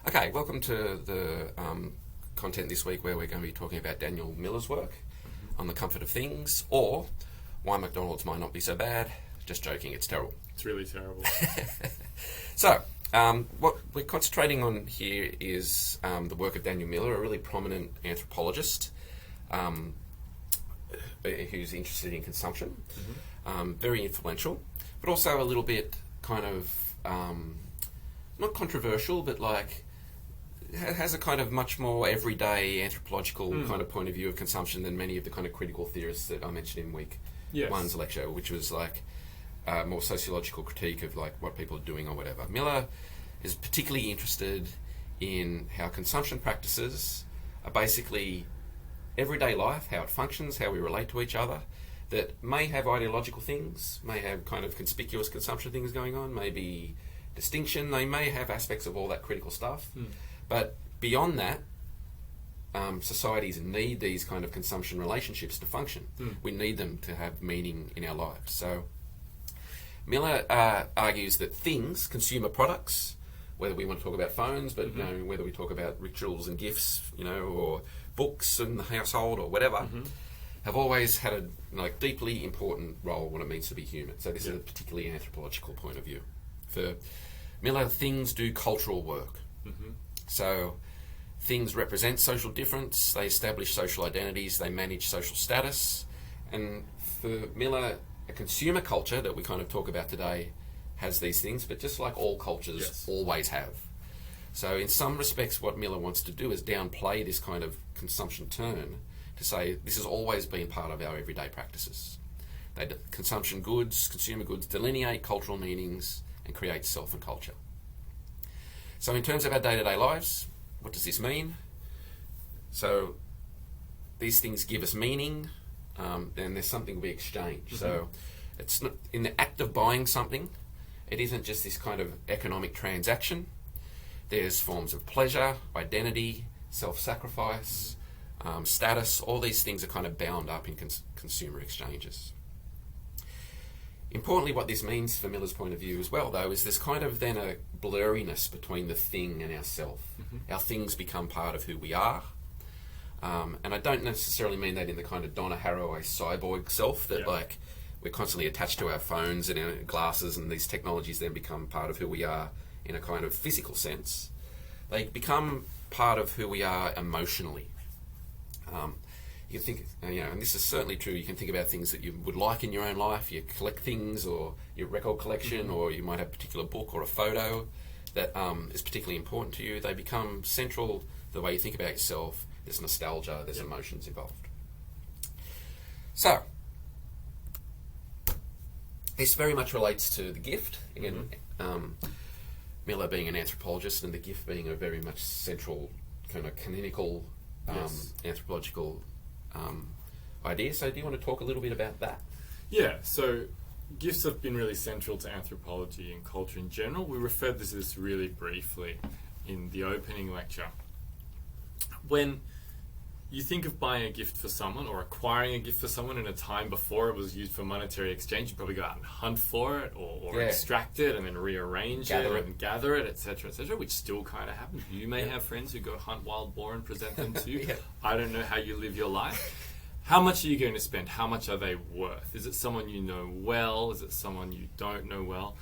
Okay, welcome to the content this week where we're going to be talking about Daniel Miller's work on the comfort of things, or why McDonald's might not be so bad. Just joking, it's terrible. It's really terrible. So, what we're concentrating on here is the work of Daniel Miller, a really prominent anthropologist who's interested in consumption, very influential, but also a little bit kind of not controversial, but like has a kind of much more everyday anthropological kind of point of view of consumption than many of the kind of critical theorists that I mentioned in week one's lecture, which was like more sociological critique of like what people are doing or whatever. Miller is particularly interested in how consumption practices are basically everyday life, how it functions, how we relate to each other, that may have ideological things, may have kind of conspicuous consumption things going on, maybe distinction, they may have aspects of all that critical stuff. But beyond that, societies need these kind of consumption relationships to function. We need them to have meaning in our lives. So Miller argues that things, consumer products, whether we want to talk about phones, but you know, whether we talk about rituals and gifts, you know, or books in the household or whatever, have always had a deeply important role when it means to be human. So this is a particularly anthropological point of view. For Miller, things do cultural work. So things represent social difference, they establish social identities, they manage social status, and for Miller, a consumer culture that we kind of talk about today has these things, but just like all cultures always have. So in some respects, what Miller wants to do is downplay this kind of consumption turn to say this has always been part of our everyday practices. Consumption goods, consumer goods delineate cultural meanings and create self and culture. So in terms of our day-to-day lives, what does this mean? So these things give us meaning, and there's something we exchange. So it's not, in the act of buying something, it isn't just this kind of economic transaction. There's forms of pleasure, identity, self-sacrifice, status. All these things are kind of bound up in consumer exchanges. Importantly, what this means for Miller's point of view as well, though, is there's kind of then a blurriness between the thing and ourself. Our things become part of who we are. And I don't necessarily mean that in the kind of Donna Haraway cyborg self, that like we're constantly attached to our phones and our glasses, and these technologies then become part of who we are in a kind of physical sense. They become part of who we are emotionally. You can think, and this is certainly true, you can think about things that you would like in your own life. You collect things, or your record collection, or you might have a particular book or a photo that is particularly important to you. They become central to the way you think about yourself. There's nostalgia, there's emotions involved. So, this very much relates to the gift. Again, Miller being an anthropologist and the gift being a very much central kind of canonical anthropological idea. So do you want to talk a little bit about that? Yeah, so gifts have been really central to anthropology and culture in general. We referred to this really briefly in the opening lecture. When you think of buying a gift for someone or acquiring a gift for someone in a time before it was used for monetary exchange, you probably go out and hunt for it or extract it and then rearrange it and gather it, etc., which still kind of happens. You may have friends who go hunt wild boar and present them to you. I don't know how you live your life. How much are you going to spend? How much are they worth? Is it someone you know well? Is it someone you don't know well?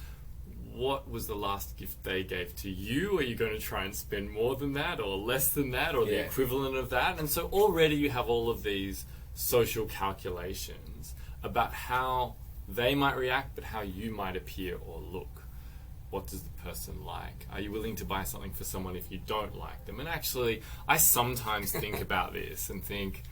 What was the last gift they gave to you? Are you going to try and spend more than that or less than that or the equivalent of that? And so already you have all of these social calculations about how they might react, but how you might appear or look. What does the person like? Are you willing to buy something for someone if you don't like them? And actually, I sometimes think about this and think,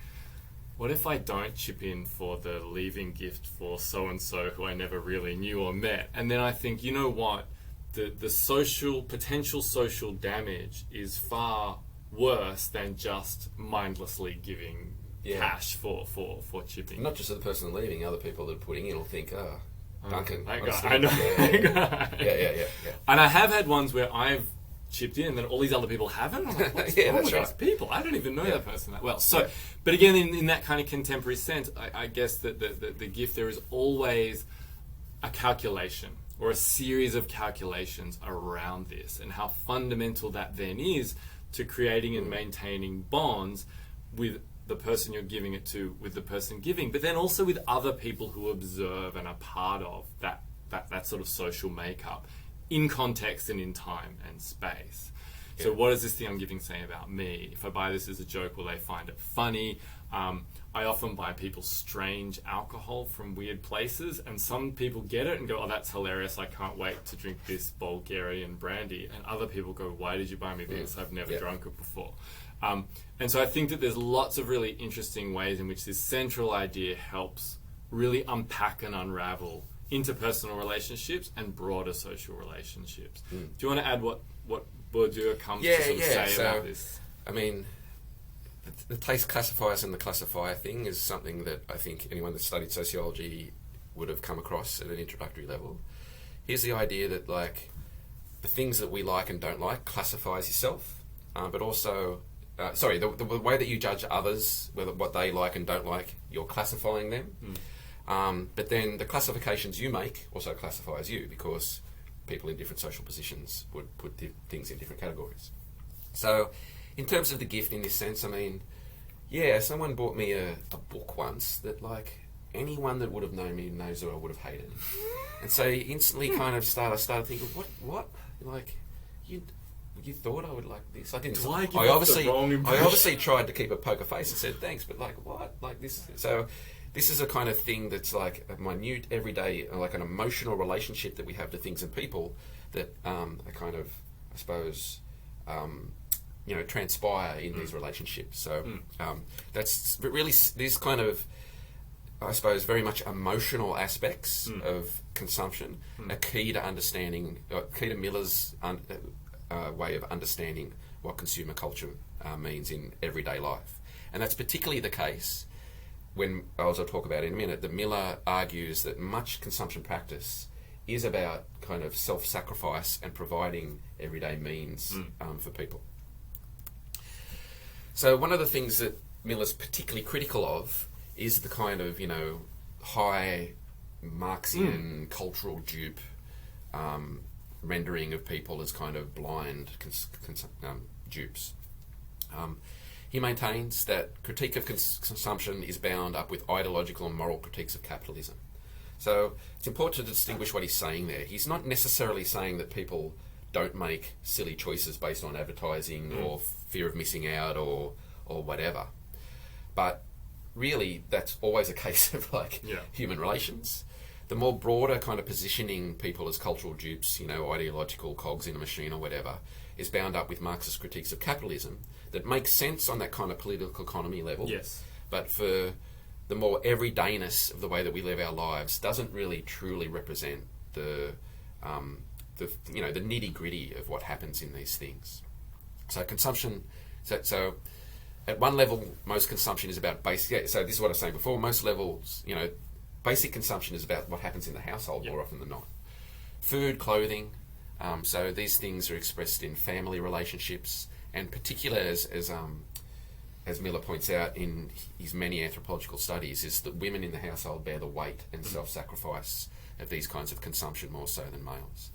what if I don't chip in for the leaving gift for so-and-so who I never really knew or met? And then I think, you know what? The potential social damage is far worse than just mindlessly giving cash for chipping. Not just the person leaving, other people that are putting in will think, Duncan. I know. Yeah. And I have had ones where I've chipped in and then all these other people haven't. I'm like, what's wrong with these people? I don't even know that person that well. So, but again, in that kind of contemporary sense, I guess that the gift, there is always a calculation or a series of calculations around this, and how fundamental that then is to creating and maintaining bonds with the person you're giving it to, with the person giving, but then also with other people who observe and are part of that sort of social makeup in context and in time and space. Yeah. So what does this thing I'm giving say about me? If I buy this as a joke, will they find it funny? I often buy people strange alcohol from weird places, and some people get it and go, oh, that's hilarious, I can't wait to drink this Bulgarian brandy. And other people go, why did you buy me this? I've never drunk it before. And so I think that there's lots of really interesting ways in which this central idea helps really unpack and unravel interpersonal relationships and broader social relationships. Do you want to add what Bourdieu comes to sort of say about this? I mean, the place classifiers and the classifier thing is something that I think anyone that studied sociology would have come across at an introductory level. Here's the idea that, like, the things that we like and don't like classifies yourself, but also, the way that you judge others, whether what they like and don't like, you're classifying them. But then the classifications you make also classifies you, because people in different social positions would put things in different categories. So, in terms of the gift in this sense, I mean, someone bought me a book once that, like, anyone that would have known me knows that I would have hated. And so you instantly kind of started thinking, what? Like, you thought I would like this? I didn't. I obviously tried to keep a poker face and said thanks, but like, what? Like this? So this is a kind of thing that's like a minute, everyday, like an emotional relationship that we have to things and people that are kind of, I suppose, transpire in these relationships. So that's really these kind of, I suppose, very much emotional aspects of consumption are key to understanding, key to Miller's way of understanding what consumer culture means in everyday life. And that's particularly the case when, as I'll talk about in a minute, that Miller argues that much consumption practice is about kind of self-sacrifice and providing everyday means for people. So one of the things that Miller's particularly critical of is the kind of, high Marxian cultural dupe rendering of people as kind of blind dupes. He maintains that critique of consumption is bound up with ideological and moral critiques of capitalism. So it's important to distinguish what he's saying there. He's not necessarily saying that people don't make silly choices based on advertising or fear of missing out or whatever. But really, that's always a case of human relations. The more broader kind of positioning people as cultural dupes, ideological cogs in a machine or whatever, is bound up with Marxist critiques of capitalism that makes sense on that kind of political economy level. Yes. But for the more everydayness of the way that we live our lives, doesn't really truly represent the nitty gritty of what happens in these things. So consumption. So at one level, most consumption is about basic. So this is what I was saying before. Most levels, basic consumption is about what happens in the household more often than not. Food, clothing. So these things are expressed in family relationships, and particularly as Miller points out in his many anthropological studies, is that women in the household bear the weight and self-sacrifice of these kinds of consumption more so than males.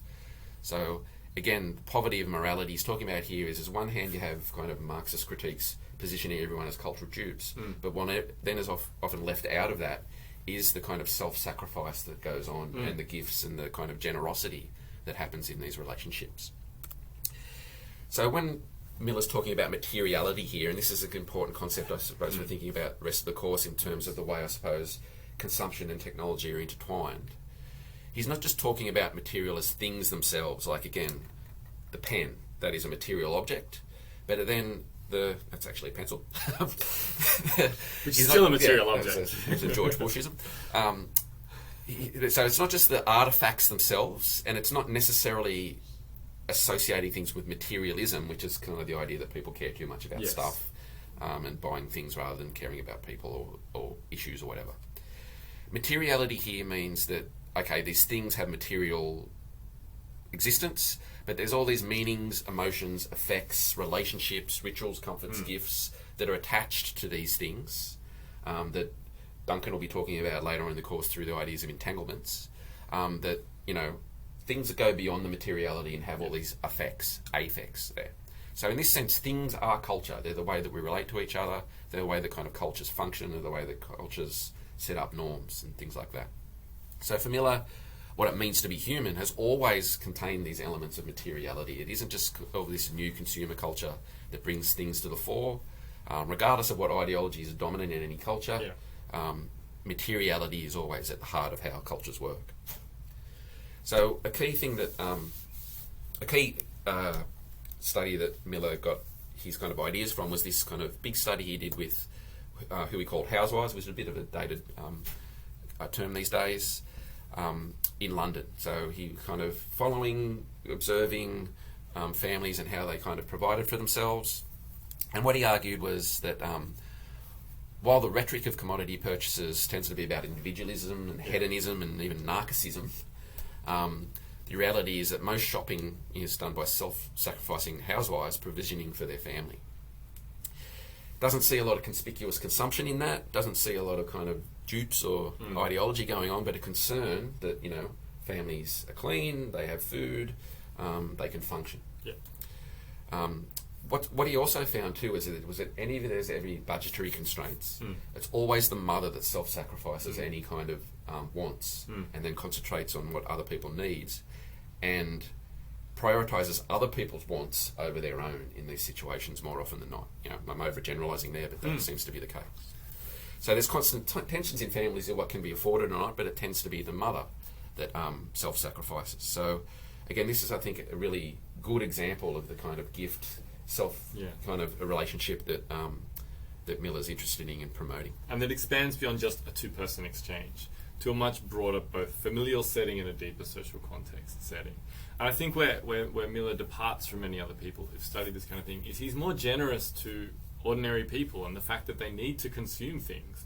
So again, the poverty of morality he's talking about here is, on one hand, you have kind of Marxist critiques positioning everyone as cultural dupes, but one then is often left out of that is the kind of self-sacrifice that goes on and the gifts and the kind of generosity that happens in these relationships. So when Miller's talking about materiality here, and this is an important concept, I suppose, for thinking about the rest of the course in terms of the way, I suppose, consumption and technology are intertwined. He's not just talking about material as things themselves, like, again, the pen, that is a material object, but then that's actually a pencil. Which is still a material object. It's a George Bushism. So it's not just the artifacts themselves, and it's not necessarily associating things with materialism, which is kind of the idea that people care too much about stuff and buying things rather than caring about people or issues or whatever. Materiality here means that, okay, these things have material existence, but there's all these meanings, emotions, effects, relationships, rituals, comforts, gifts that are attached to these things that Duncan will be talking about later on in the course through the ideas of entanglements, that, things that go beyond the materiality and have all these affects there. So in this sense, things are culture. They're the way that we relate to each other. They're the way that kind of cultures function. They're the way that cultures set up norms and things like that. So for Miller, what it means to be human has always contained these elements of materiality. It isn't just this new consumer culture that brings things to the fore. Regardless of what ideologies are dominant in any culture, materiality is always at the heart of how cultures work. So a key thing that, study that Miller got his kind of ideas from was this kind of big study he did with who he called housewives, which is a bit of a dated term these days, in London. So he kind of observing families and how they kind of provided for themselves. And what he argued was that while the rhetoric of commodity purchases tends to be about individualism and hedonism and even narcissism, the reality is that most shopping is done by self-sacrificing housewives provisioning for their family. Doesn't see a lot of conspicuous consumption in that, doesn't see a lot of kind of dupes or ideology going on, but a concern that, families are clean, they have food, they can function. What he also found too is that there's any budgetary constraints, it's always the mother that self-sacrifices any kind of wants and then concentrates on what other people needs and prioritises other people's wants over their own in these situations more often than not. I'm overgeneralising there, but that seems to be the case. So there's constant tensions in families of what can be afforded or not, but it tends to be the mother that self-sacrifices. So again, this is, I think, a really good example of the kind of gift kind of a relationship that that Miller's interested in and promoting. And that expands beyond just a two-person exchange to a much broader, both familial setting and a deeper social context setting. And I think where Miller departs from many other people who've studied this kind of thing is he's more generous to ordinary people and the fact that they need to consume things,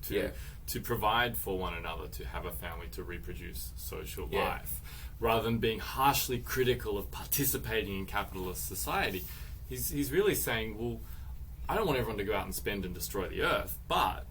to provide for one another, to have a family, to reproduce social life, rather than being harshly critical of participating in capitalist society. He's really saying, well, I don't want everyone to go out and spend and destroy the earth, but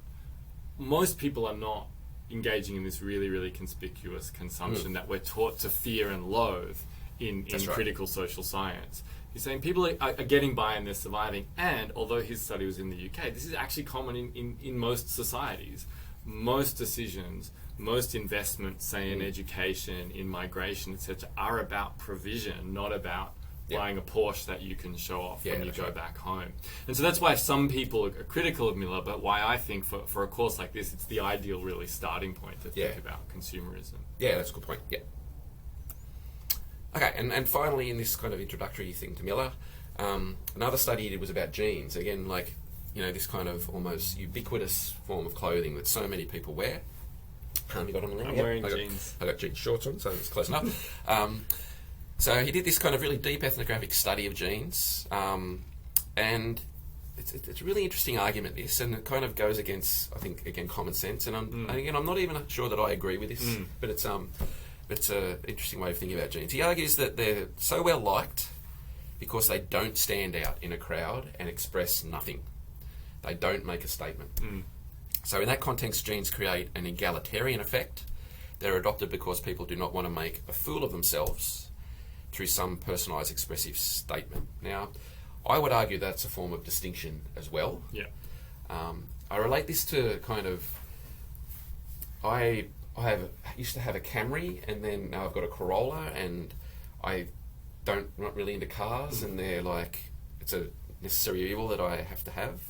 most people are not engaging in this really, really conspicuous consumption that we're taught to fear and loathe in critical social science. He's saying people are getting by and they're surviving, and although his study was in the UK, this is actually common in most societies. Most decisions, most investments, say in education, in migration, etc., are about provision, not about buying a Porsche that you can show off when you go back home. And so that's why some people are critical of Miller, but why I think for a course like this, it's the ideal really starting point to think about consumerism. Yeah, that's a good point. Okay, and finally in this kind of introductory thing to Miller, another study he did was about jeans. Again, this kind of almost ubiquitous form of clothing that so many people wear. You got on the I'm wearing jeans. I got jean shorts on, so it's close enough. So he did this kind of really deep ethnographic study of jeans, and it's a really interesting argument, this, and it kind of goes against, I think, again, common sense. And I'm not even sure that I agree with this, but it's an interesting way of thinking about jeans. He argues that they're so well liked because they don't stand out in a crowd and express nothing. They don't make a statement. So in that context, jeans create an egalitarian effect. They're adopted because people do not want to make a fool of themselves through some personalised expressive statement. Now, I would argue that's a form of distinction as well. I relate this to kind of, I used to have a Camry, and then now I've got a Corolla, and I'm not really into cars, and they're it's a necessary evil that I have to have.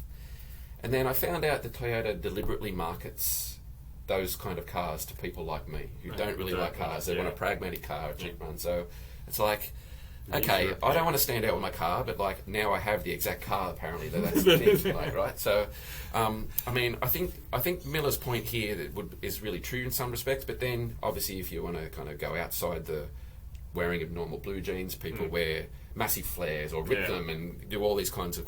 And then I found out that Toyota deliberately markets those kind of cars to people like me who don't really like cars. They want a pragmatic car, a cheap one. So it's okay, I don't want to stand out with my car, but now I have the exact car apparently that's the thing, right? So, I think Miller's point here is really true in some respects, but then obviously if you want to kind of go outside the wearing of normal blue jeans, people wear massive flares or rip them and do all these kinds of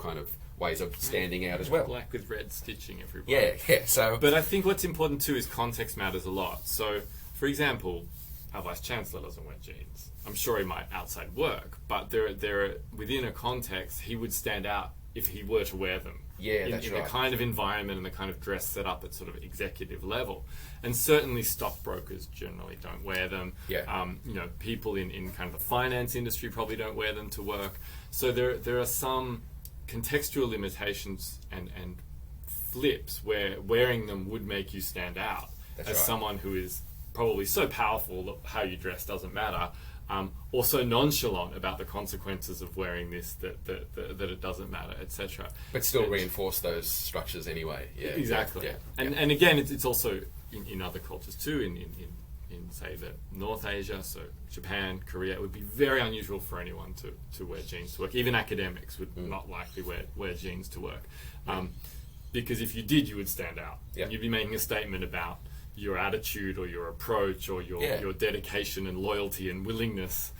ways of standing out as well. Black with red stitching everywhere. So, but I think what's important too is context matters a lot. So, for example, our Vice Chancellor doesn't wear jeans. I'm sure he might outside work, but there within a context, he would stand out if he were to wear them. Yeah, in that's the right. kind of environment and the kind of dress set up at sort of executive level. And certainly stockbrokers generally don't wear them. Yeah. People in kind of the finance industry probably don't wear them to work. So there are some contextual limitations and flips where wearing them would make you stand out That's as right. someone who is probably so powerful that how you dress doesn't matter. Also nonchalant about the consequences of wearing this, that it doesn't matter, etc. But still reinforce those structures anyway. Yeah, Exactly. Yeah. And again, it's also in other cultures too, in say the North Asia, so Japan, Korea, it would be very unusual for anyone to wear jeans to work. Even academics would not likely wear jeans to work. Because if you did, you would stand out. Yeah. You'd be making a statement about your attitude or your approach or your dedication and loyalty and willingness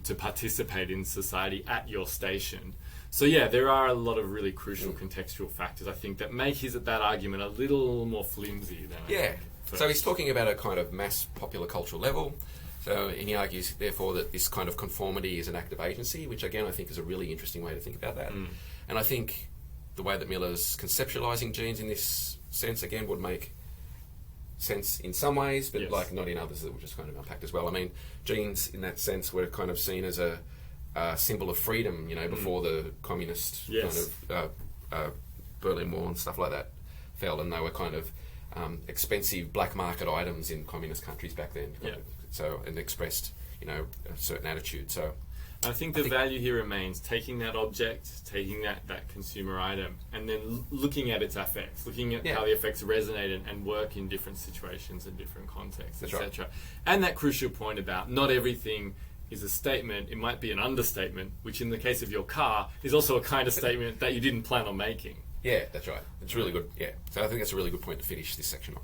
to participate in society at your station. So yeah, there are a lot of really crucial contextual factors, I think, that make that argument a little more flimsy than I think So he's talking about a kind of mass popular cultural level. So, and he argues, therefore, that this kind of conformity is an act of agency, which again I think is a really interesting way to think about that. And I think the way that Miller's conceptualizing genes in this sense, again, would make sense in some ways, but like not in others that we'll just kind of unpack as well. I mean, jeans in that sense were kind of seen as a symbol of freedom, before the communist kind of Berlin Wall and stuff like that fell, and they were kind of expensive black market items in communist countries back then. So, and expressed, a certain attitude. So, I think the value here remains taking that object, taking that consumer item, and then looking at its effects, looking at how the effects resonate and work in different situations and different contexts, etc. Right. And that crucial point about not everything is a statement. It might be an understatement, which in the case of your car is also a kind of statement that you didn't plan on making. Yeah, that's right. It's really good. Yeah. So I think that's a really good point to finish this section on.